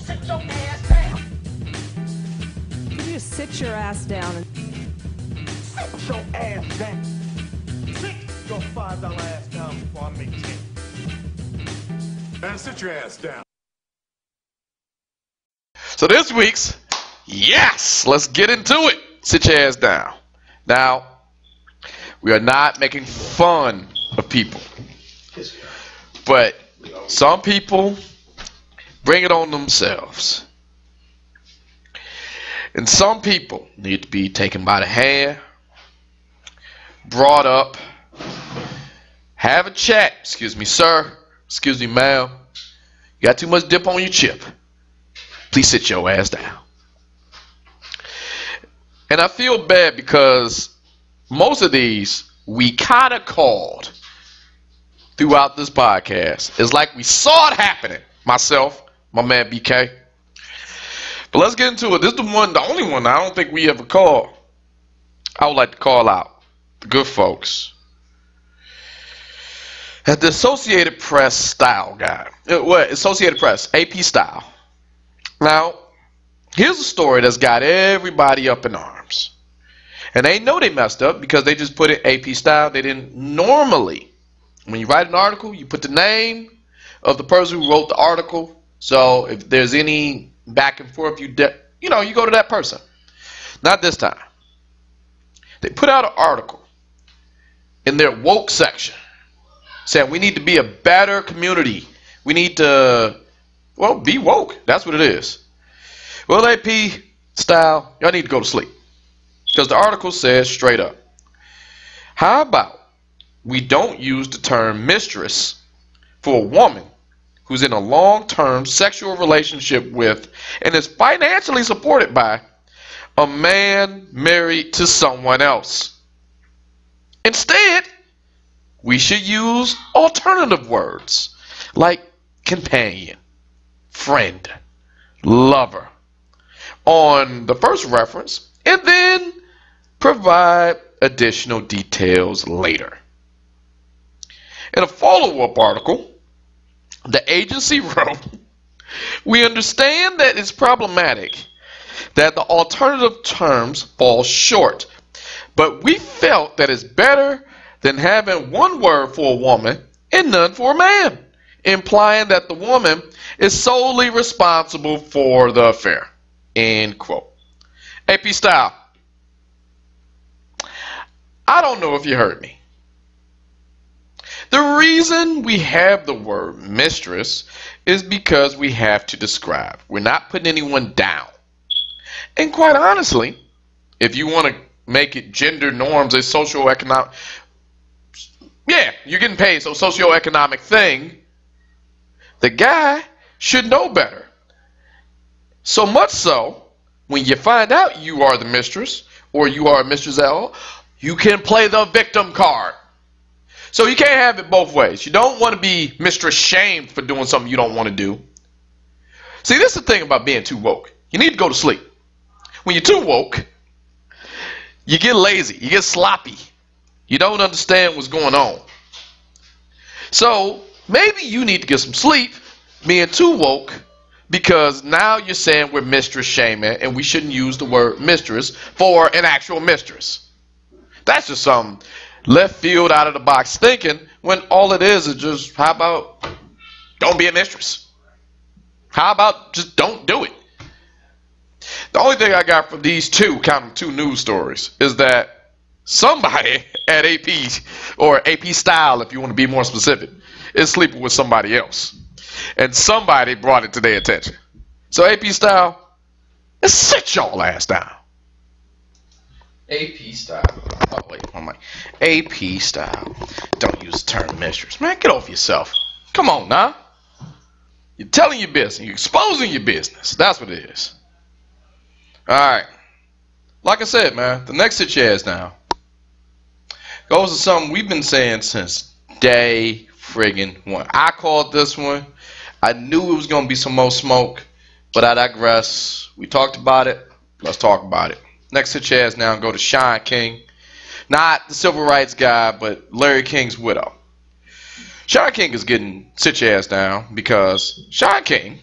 Sit your ass down. You just sit your ass down and Sit your ass down. Sit your $5 ass down before I make 10. Man, sit your ass down. So this week's, yes, let's get into it. Sit your ass down. Now, we are not making fun of people, but some people bring it on themselves. And some people need to be taken by the hand, brought up, have a chat. Excuse me, sir. Excuse me, ma'am. You got too much dip on your chip. Please sit your ass down. And I feel bad because most of these we kind of called throughout this podcast. It's like we saw it happening. Myself, my man BK. But let's get into it. This is the only one I don't think we ever called. I would like to call out the good folks at the Associated Press Style Guide. What? Associated Press, AP Style. Now, here's a story that's got everybody up in arms. And they know they messed up because they just put it AP Style. They didn't normally. When you write an article, you put the name of the person who wrote the article. So if there's any back and forth, you go to that person. Not this time. They put out an article in their woke section saying we need to be a better community. We need to, well, be woke. That's what it is. Well, AP Style, y'all need to go to sleep. Because the article says straight up, how about we don't use the term mistress for a woman who's in a long-term sexual relationship with and is financially supported by a man married to someone else. Instead, we should use alternative words like companion, friend, lover on the first reference, and then provide additional details later. In a follow-up article, the agency wrote, we understand that it's problematic that the alternative terms fall short, but we felt that it's better than having one word for a woman and none for a man, implying that the woman is solely responsible for the affair. End quote. AP Style, I don't know if you heard me. The reason we have the word mistress is because we have to describe. We're not putting anyone down. And quite honestly, if you want to make it gender norms, a socioeconomic, yeah, you're getting paid, so socioeconomic thing, the guy should know better. So much so, when you find out you are the mistress, or you are a mistress at all, you can play the victim card. So you can't have it both ways. You don't want to be mistress shamed for doing something you don't want to do. See, this is the thing about being too woke. You need to go to sleep. When you're too woke, you get lazy, you get sloppy. You don't understand what's going on. So maybe you need to get some sleep being too woke, because now you're saying we're mistress shaming and we shouldn't use the word mistress for an actual mistress. That's just some left field, out of the box thinking, when all it is just, how about don't be a mistress? How about just don't do it? The only thing I got from these two, counting two news stories, is that somebody at AP, or AP Style if you want to be more specific, is sleeping with somebody else. And somebody brought it to their attention. So AP Style, let's sit y'all ass down. AP Style. Oh, wait, I'm like, AP Style. Don't use the term mistress. Man, get off yourself. Come on now. You're telling your business. You're exposing your business. That's what it is. Alright. Like I said, man, the next sit your ass down goes to something we've been saying since day friggin' one. I called this one. I knew it was going to be some more smoke, but I digress. We talked about it. Let's talk about it. Next sit your ass down and go to Shaun King. Not the civil rights guy, but Larry King's widow. Shaun King is getting sit your ass down because Shaun King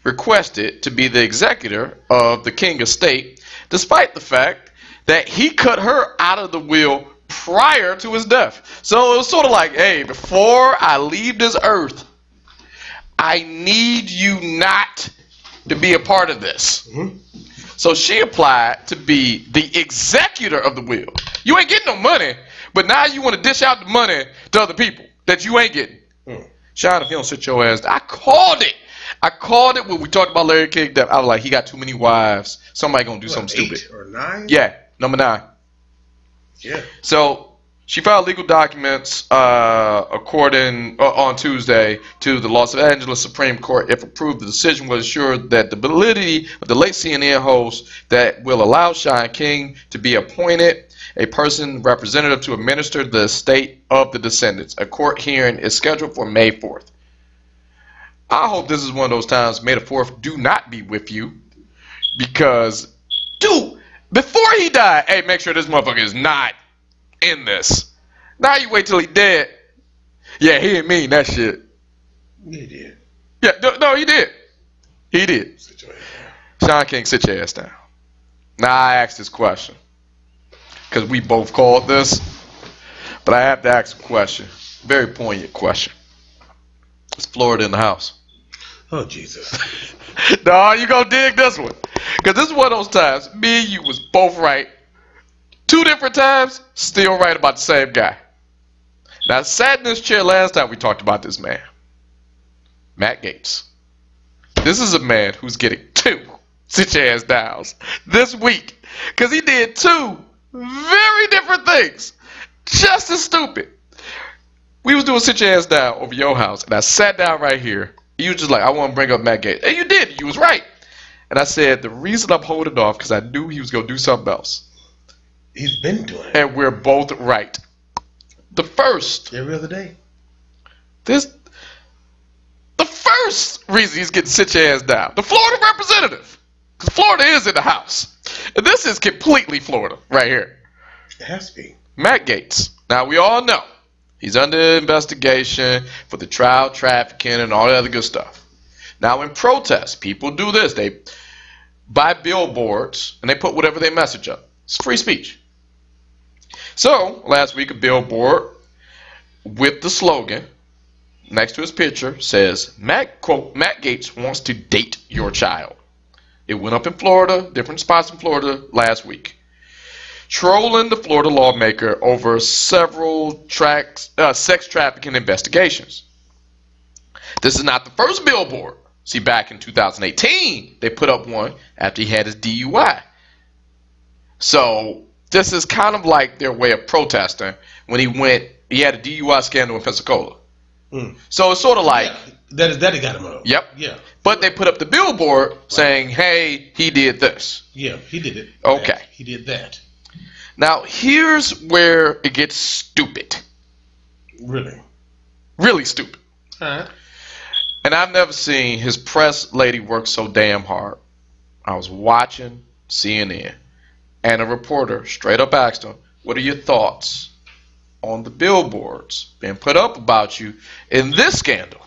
requested to be the executor of the king estate, despite the fact that he cut her out of the will prior to his death. So it was sort of like, hey, before I leave this earth, I need you not to be a part of this. Mm-hmm. So she applied to be the executor of the will. You ain't getting no money, but now you want to dish out the money to other people that you ain't getting. Sean, if you don't sit your ass down. I called it. I called it when we talked about Larry King. I was like, he got too many wives. Somebody gonna do something 8 stupid. Or 9? Yeah, number 9. Yeah. So she filed legal documents according on Tuesday to the Los Angeles Supreme Court. If approved, the decision will ensure that the validity of the late CNN host that will allow Sean King to be appointed a person representative to administer the estate of the descendants. A court hearing is scheduled for May 4th. I hope this is one of those times, May the 4th do not be with you. Because, dude, before he died, hey, make sure this motherfucker is not in this. Now you wait till he dead. Yeah, he didn't mean that shit. He did. Yeah, no, he did. He did. Sit your ass down. Sean King, sit your ass down. Now I asked this question because we both called this, but I have to ask a question. Very poignant question. Is Florida in the house? Oh, Jesus. No, you gonna dig this one. Because this is one of those times, me and you was both right. 2 different times, still right about the same guy. Now, I sat in this chair last time we talked about this man. Matt Gaetz. This is a man who's getting 2 sit your ass downs this week. Because he did 2 very different things. Just as stupid. We was doing sit your ass down over your house, and I sat down right here. You was just like, I want to bring up Matt Gaetz. And you did. You was right. And I said, the reason I'm holding off because I knew he was going to do something else. He's been doing it. And we're both right. The first. Every other day. The first reason he's getting sit your ass down. The Florida representative. Because Florida is in the house. And this is completely Florida right here. It has to be. Matt Gaetz. Now, we all know. He's under investigation for the child trafficking and all that other good stuff. Now, in protest, people do this. They buy billboards and they put whatever they message up. It's free speech. So, last week, a billboard with the slogan next to his picture says, quote, Matt Gaetz wants to date your child. It went up in Florida, different spots in Florida last week. Trolling the Florida lawmaker over several sex trafficking investigations. This is not the first billboard. See, back in 2018, they put up one after he had his DUI. So this is kind of like their way of protesting when he had a DUI scandal in Pensacola. So it's sort of like... Yeah, that got him up. Yep. Yeah. But they put up the billboard saying, hey, he did this. Yeah, he did it. Okay. He did that. Now, here's where it gets stupid. Really? Really stupid. All right. And I've never seen his press lady work so damn hard. I was watching CNN, and a reporter straight up asked him, what are your thoughts on the billboards being put up about you in this scandal?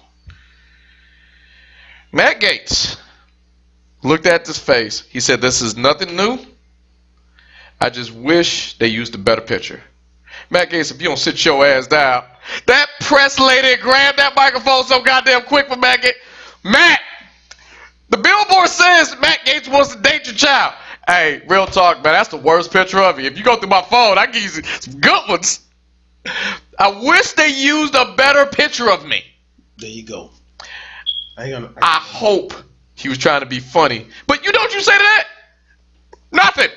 Matt Gaetz looked at his face. He said, this is nothing new. I just wish they used a better picture. Matt Gaetz, if you don't sit your ass down, that press lady grabbed that microphone so goddamn quick for Matt Gaetz. Matt, the billboard says Matt Gaetz wants to date your child. Hey, real talk, man, that's the worst picture of you. If you go through my phone, I can give you some good ones. I wish they used a better picture of me. There you go. I hope he was trying to be funny. But you know what you say to that? Nothing.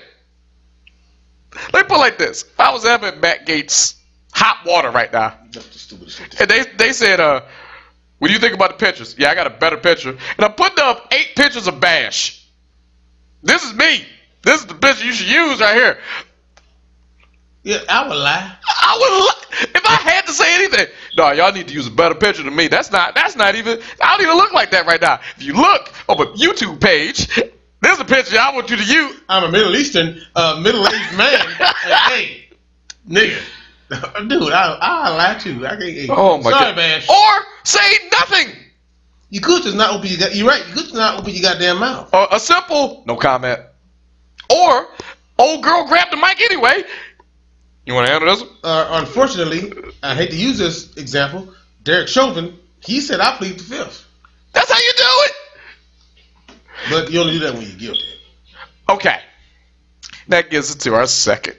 Let me put it like this. If I was having Matt Gaetz hot water right now, That's the stupidest shit. and they said, what do you think about the pictures? Yeah, I got a better picture. And I'm putting up 8 pictures of Bash. This is me. This is the picture you should use right here. Yeah, I would lie. I would if I had to say anything. No, y'all need to use a better picture than me. That's not even, I don't even look like that right now. If you look on my YouTube page, there's a picture I want you to use. I'm a Middle Eastern, middle-aged man. Hey, nigga. Dude, I lie too. I can't. Oh my Sorry, God. Bash. Or say nothing. You could just not open your. You're right. You could just not open your goddamn mouth. A simple no comment. Or old girl grabbed the mic anyway. You want to handle this? Unfortunately, I hate to use this example. Derek Chauvin, he said, "I plead the fifth." That's how you do it. But you only do that when you're guilty. Okay. That gets us to our second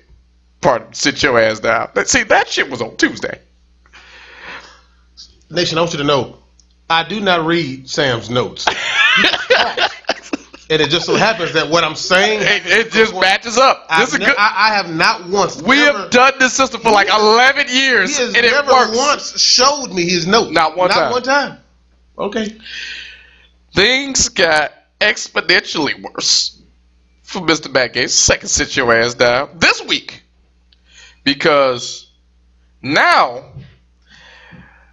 part of Sit Your Ass Down. See, that shit was on Tuesday. Nation, I want you to know, I do not read Sam's notes. And it just so happens that what I'm saying... It just matches up. I have not once... We have done this system for like 11 years, he has and it never works. once showed me his notes. Not one time. Not one time. Okay. Things got exponentially worse for Mr. Matt Gaetz' second Sit Your Ass Down this week. Because now,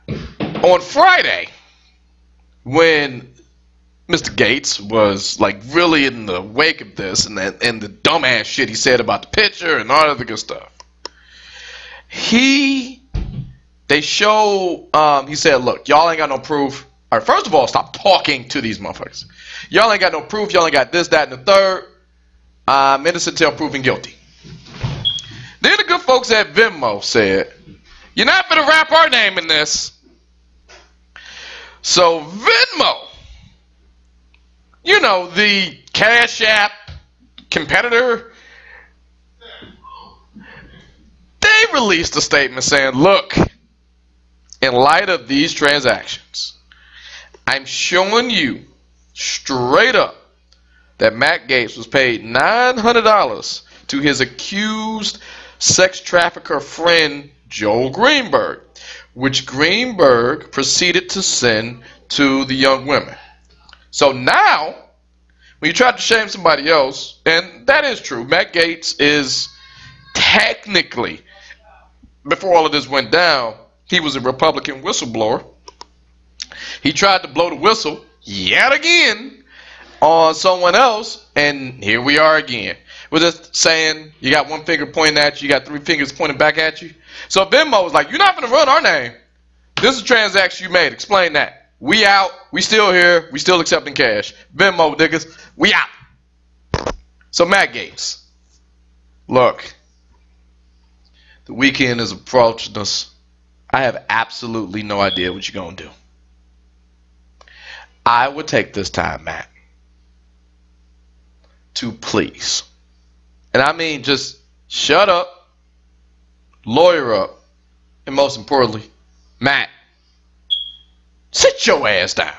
on Friday, when Mr. Gaetz was like really in the wake of this and the dumbass shit he said about the picture and all that other good stuff, he said, look, y'all ain't got no proof. All right, first of all, stop talking to these motherfuckers. Y'all ain't got no proof. Y'all ain't got this, that, and the third. I'm innocent till proven guilty. Then the good folks at Venmo said, you're not going to wrap our name in this. So Venmo, you know, the Cash App competitor, they released a statement saying, look, in light of these transactions, I'm showing you straight up that Matt Gaetz was paid $900 to his accused sex trafficker friend Joel Greenberg, which Greenberg proceeded to send to the young women. So now, when you try to shame somebody else, and that is true, Matt Gaetz is technically, before all of this went down, he was a Republican whistleblower. He tried to blow the whistle yet again on someone else, and here we are again. We're just saying you got one finger pointing at you, you got three fingers pointing back at you. So Venmo was like, you're not going to run our name. This is a transaction you made. Explain that. We out. We still here. We still accepting cash. Venmo, niggas. We out. So Matt Gaetz, look, the weekend is approaching us. I have absolutely no idea what you're going to do. I would take this time, Matt, to please, and I mean just shut up, lawyer up, and most importantly, Matt, sit your ass down.